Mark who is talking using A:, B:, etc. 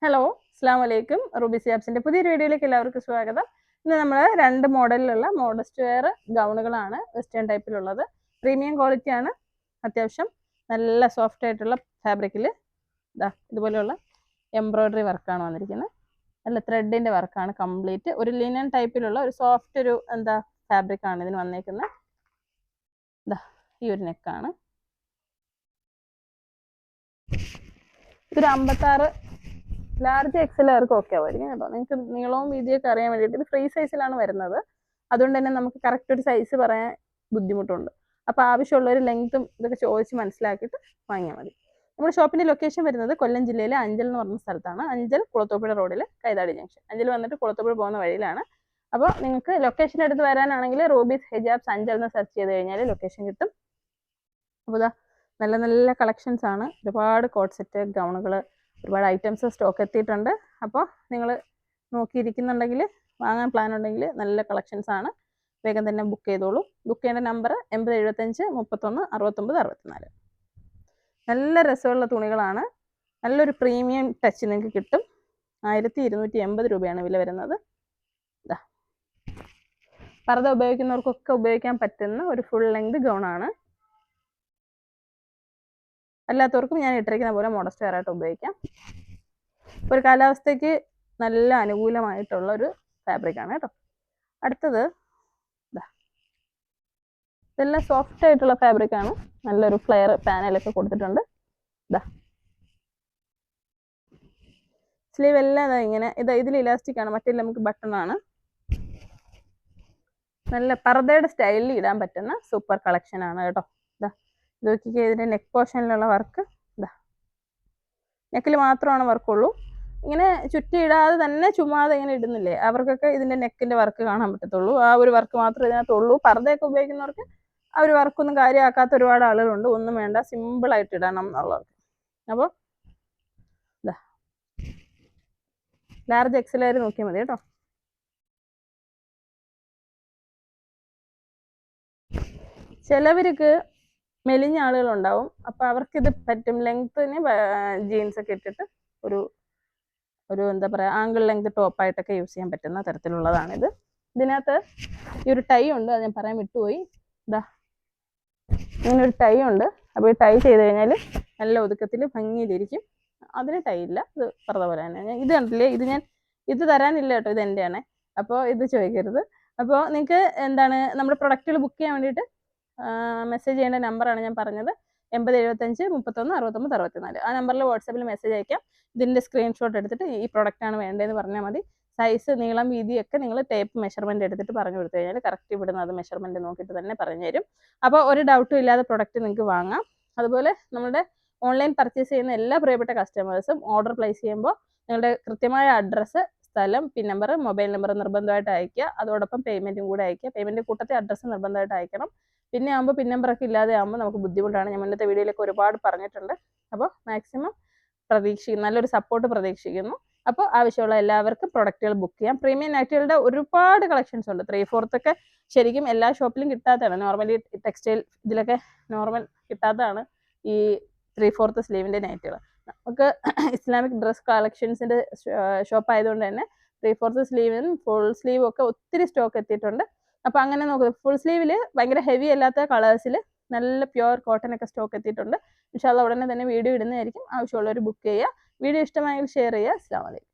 A: Hello, അസ്സാം വലൈക്കും. Ruby സിയാബ്സിന്റെ പുതിയൊരു വീഡിയോയിലേക്ക് എല്ലാവർക്കും സ്വാഗതം. ഇന്ന് നമ്മൾ രണ്ട് മോഡലിലുള്ള മോഡസ്റ്റ് വെയർ ഗൗണുകളാണ് വെസ്റ്റേൺ ടൈപ്പിലുള്ളത്. പ്രീമിയം ക്വാളിറ്റിയാണ്. അത്യാവശ്യം നല്ല സോഫ്റ്റ് ആയിട്ടുള്ള ഫാബ്രിക്കിൽ ഇതുപോലെയുള്ള എംബ്രോയ്ഡറി വർക്കാണ് വന്നിരിക്കുന്നത്. നല്ല ത്രെഡിന്റെ വർക്കാണ് കംപ്ലീറ്റ്. ഒരു ലിനൻ ടൈപ്പിലുള്ള ഒരു സോഫ്റ്റ് ഒരു ഫാബ്രിക്കാണ് ഇതിന് വന്നേക്കുന്നത്. ഈ ഒരു നെക്കാണ്. ഇതൊരു 56 ലാർജ് എക്സലുകാർക്ക് ഓക്കെ ആവുമായിരിക്കും കേട്ടോ. നിങ്ങൾക്ക് നീളവും വീതിയൊക്കെ അറിയാൻ വേണ്ടിയിട്ട് ഇത് ഫ്രീ സൈസിലാണ് വരുന്നത്. അതുകൊണ്ട് തന്നെ നമുക്ക് കറക്റ്റ് ഒരു സൈസ് പറയാൻ ബുദ്ധിമുട്ടുണ്ട്. അപ്പോൾ ആവശ്യമുള്ളൊരു ലെങ്ത്തും ഇതൊക്കെ ചോദിച്ച് മനസ്സിലാക്കിയിട്ട് വാങ്ങിയാൽ മതി. നമ്മുടെ ഷോപ്പിൻ്റെ ലൊക്കേഷൻ വരുന്നത് കൊല്ലം ജില്ലയിലെ അഞ്ചൽ എന്ന് പറഞ്ഞ സ്ഥലത്താണ്. അഞ്ചൽ കുളത്തൂപ്പുഴ റോഡിൽ കൈതാടി ജംഗ്ഷൻ. അഞ്ചൽ വന്നിട്ട് കുളത്തൂപ്പുഴ പോകുന്ന വഴിയിലാണ്. അപ്പോൾ നിങ്ങൾക്ക് ലൊക്കേഷൻ എടുത്ത് വരാനാണെങ്കിൽ റൂബീസ് ഹിജാബ്സ് അഞ്ചൽ എന്ന് സെർച്ച് ചെയ്ത് കഴിഞ്ഞാൽ ലൊക്കേഷൻ കിട്ടും. അപ്പോൾ നല്ല നല്ല കളക്ഷൻസ് ആണ്. ഒരുപാട് കോട്ട് സെറ്റ് ഗൗണുകൾ, ഒരുപാട് ഐറ്റംസ് സ്റ്റോക്ക് എത്തിയിട്ടുണ്ട്. അപ്പോൾ നിങ്ങൾ നോക്കിയിരിക്കുന്നുണ്ടെങ്കിൽ, വാങ്ങാൻ പ്ലാൻ ഉണ്ടെങ്കിൽ നല്ല കളക്ഷൻസ് ആണ്. വേഗം തന്നെ ബുക്ക് ചെയ്തോളൂ. ബുക്ക് ചെയ്യേണ്ട നമ്പർ 8075 31 69 64. നല്ല രസമുള്ള തുണികളാണ്. നല്ലൊരു പ്രീമിയം ടച്ച് നിങ്ങൾക്ക് കിട്ടും. 1280 രൂപയാണ് വില വരുന്നത്. പർദ്ദ ഉപയോഗിക്കുന്നവർക്കൊക്കെ ഉപയോഗിക്കാൻ പറ്റുന്ന ഒരു ഫുൾ ലെങ്ത് ഗൗണാണ്. അല്ലാത്തവർക്കും ഞാൻ ഇട്ടിരിക്കുന്ന പോലെ മോഡസ്റ്റ് വെയർ ആയിട്ട് ഉപയോഗിക്കാം. ഒരു കാലാവസ്ഥയ്ക്ക് നല്ല അനുകൂലമായിട്ടുള്ള ഒരു ഫാബ്രിക്കാണ് കേട്ടോ. അടുത്തത് ഇതെല്ലാം സോഫ്റ്റ് ആയിട്ടുള്ള ഫാബ്രിക്കാണ്. നല്ലൊരു ഫ്ലെയർ പാനലൊക്കെ കൊടുത്തിട്ടുണ്ട്. സ്ലീവ് എല്ലാം ഇങ്ങനെ ഇതിൽ ഇലാസ്റ്റിക് ആണ്, മറ്റേ നമുക്ക് ബട്ടൺ ആണ്. നല്ല പർദ്ദയുടെ സ്റ്റൈലിൽ ഇടാൻ പറ്റുന്ന സൂപ്പർ കളക്ഷൻ ആണ് കേട്ടോ. ഇത് നോക്കിക്കേ, ഇതിൻ്റെ നെക്ക് പോർഷനിലുള്ള വർക്ക് നെക്കിൽ മാത്രമാണ് വർക്കുള്ളൂ. ഇങ്ങനെ ചുറ്റിയിടാതെ തന്നെ ചുമ്മാതെ ഇങ്ങനെ ഇടുന്നില്ലേ, അവർക്കൊക്കെ ഇതിൻ്റെ നെക്കിൻ്റെ വർക്ക് കാണാൻ പറ്റത്തുള്ളൂ. ആ ഒരു വർക്ക് മാത്രമേ ഇതിനകത്തുള്ളൂ. പർദ്ദയൊക്കെ ഉപയോഗിക്കുന്നവർക്ക് ആ ഒരു വർക്കൊന്നും കാര്യമാക്കാത്ത ഒരുപാട് ആളുകളുണ്ട്. ഒന്നും വേണ്ട, സിമ്പിളായിട്ട് ഇടണം എന്നുള്ളവർക്ക്. അപ്പോൾ ലാർജ് എക്സലുകാർ നോക്കിയാൽ മതി കേട്ടോ. ചിലവർക്ക് മെലിഞ്ഞ ആളുകളുണ്ടാവും. അപ്പോൾ അവർക്കിത് പറ്റും. ലെങ്ത്തിന് ജീൻസൊക്കെ ഇട്ടിട്ട് ഒരു എന്താ പറയുക, ആംഗിൾ ലെങ്ത് ടോപ്പായിട്ടൊക്കെ യൂസ് ചെയ്യാൻ പറ്റുന്ന തരത്തിലുള്ളതാണിത്. ഇതിനകത്ത് ഈ ഒരു ടൈ ഉണ്ട്, അത് ഞാൻ പറയാൻ വിട്ടുപോയി. ഇങ്ങനെ ഒരു ടൈ ഉണ്ട്. അപ്പോൾ ഈ ടൈ ചെയ്ത് കഴിഞ്ഞാൽ നല്ല ഒതുക്കത്തിൽ ഭംഗിയിലിരിക്കും. അതിന് ടൈ ഇല്ല, ഇത് പറഞ്ഞ പോലെ തന്നെ. ഇത് കണ്ടില്ലേ, ഇത് തരാനില്ല കേട്ടോ, ഇത് എൻ്റെയാണ്. അപ്പോൾ ഇത് ചോദിക്കരുത്. അപ്പോൾ നിങ്ങൾക്ക് നമ്മുടെ പ്രൊഡക്റ്റുകൾ ബുക്ക് ചെയ്യാൻ വേണ്ടിയിട്ട് മെസ്സേജ് ചെയ്യേണ്ട നമ്പറാണ് ഞാൻ പറഞ്ഞത്. 8075 31 69 64. ആ നമ്പറിൽ വാട്സാപ്പിൽ മെസ്സേജ് അയക്കാം. ഇതിൻ്റെ സ്ക്രീൻഷോട്ട് എടുത്തിട്ട് ഈ പ്രൊഡക്റ്റാണ് വേണ്ടതെന്ന് പറഞ്ഞാൽ മതി. സൈസ്, നീളം, വീതിയൊക്കെ നിങ്ങൾ ടേപ്പ് മെഷർമെൻറ്റ് എടുത്തിട്ട് പറഞ്ഞു കൊടുത്തു കഴിഞ്ഞാൽ കറക്റ്റ് ഇവിടുന്ന് അത് മെഷർമെൻറ്റ് നോക്കിയിട്ട് തന്നെ പറഞ്ഞു തരും. അപ്പോൾ ഒരു ഡൗട്ടും ഇല്ലാതെ പ്രൊഡക്റ്റ് നിങ്ങൾക്ക് വാങ്ങാം. അതുപോലെ നമ്മുടെ ഓൺലൈൻ പർച്ചേസ് ചെയ്യുന്ന എല്ലാ പ്രിയപ്പെട്ട കസ്റ്റമേഴ്സും ഓർഡർ പ്ലേസ് ചെയ്യുമ്പോൾ നിങ്ങളുടെ കൃത്യമായ അഡ്രസ്സ്, സ്ഥലം, പിൻ നമ്പർ, മൊബൈൽ നമ്പർ നിർബന്ധമായിട്ട് അയക്കുക. അതോടൊപ്പം പേയ്മെൻറ്റും കൂടെ അയക്കുക. പേയ്മെൻറ്റ് കൂട്ടത്തിൽ അഡ്രസ്സ് നിർബന്ധമായിട്ട് അയക്കണം. പിന്നെ ആകുമ്പോൾ പിൻ നമ്പറൊക്കെ ഇല്ലാതെ ആകുമ്പോൾ നമുക്ക് ബുദ്ധിമുട്ടാണ്. ഞാൻ മുന്നത്തെ വീഡിയോയിലൊക്കെ ഒരുപാട് പറഞ്ഞിട്ടുണ്ട്. അപ്പോൾ മാക്സിമം നല്ലൊരു സപ്പോർട്ട് പ്രതീക്ഷിക്കുന്നു. അപ്പോൾ ആവശ്യമുള്ള എല്ലാവർക്കും പ്രൊഡക്റ്റുകൾ ബുക്ക് ചെയ്യാം. പ്രീമിയം നൈറ്റുകളുടെ ഒരുപാട് കളക്ഷൻസ് ഉണ്ട്. 3/4 ഒക്കെ ശരിക്കും എല്ലാ ഷോപ്പിലും കിട്ടാത്തതാണ്. നോർമലി ടെക്സ്റ്റൈൽ ഇതിലൊക്കെ നോർമൽ കിട്ടാത്തതാണ് ഈ 3/4 സ്ലീവിൻ്റെ നൈറ്റുകൾ. നമുക്ക് ഇസ്ലാമിക് ഡ്രസ് കളക്ഷൻസിൻ്റെ ഷോപ്പ് ആയതുകൊണ്ട് തന്നെ 3/4 സ്ലീവും ഫുൾ സ്ലീവും ഒക്കെ ഒത്തിരി സ്റ്റോക്ക് എത്തിയിട്ടുണ്ട്. അപ്പോൾ അങ്ങനെ നോക്കുക, ഫുൾ സ്ലീവിൽ ഭയങ്കര ഹെവി അല്ലാത്ത കളേഴ്സിൽ നല്ല പ്യുവർ കോട്ടൺ ഒക്കെ സ്റ്റോക്ക് എത്തിയിട്ടുണ്ട്. ഇൻഷാ അല്ലാഹ് ഉടനെ തന്നെ വീഡിയോ ഇടുന്നതായിരിക്കും. ആവശ്യമുള്ളവർ ബുക്ക് ചെയ്യുക. വീഡിയോ ഇഷ്ടമായെങ്കിൽ ഷെയർ ചെയ്യുക. അസ്സലാമു അലൈക്കും.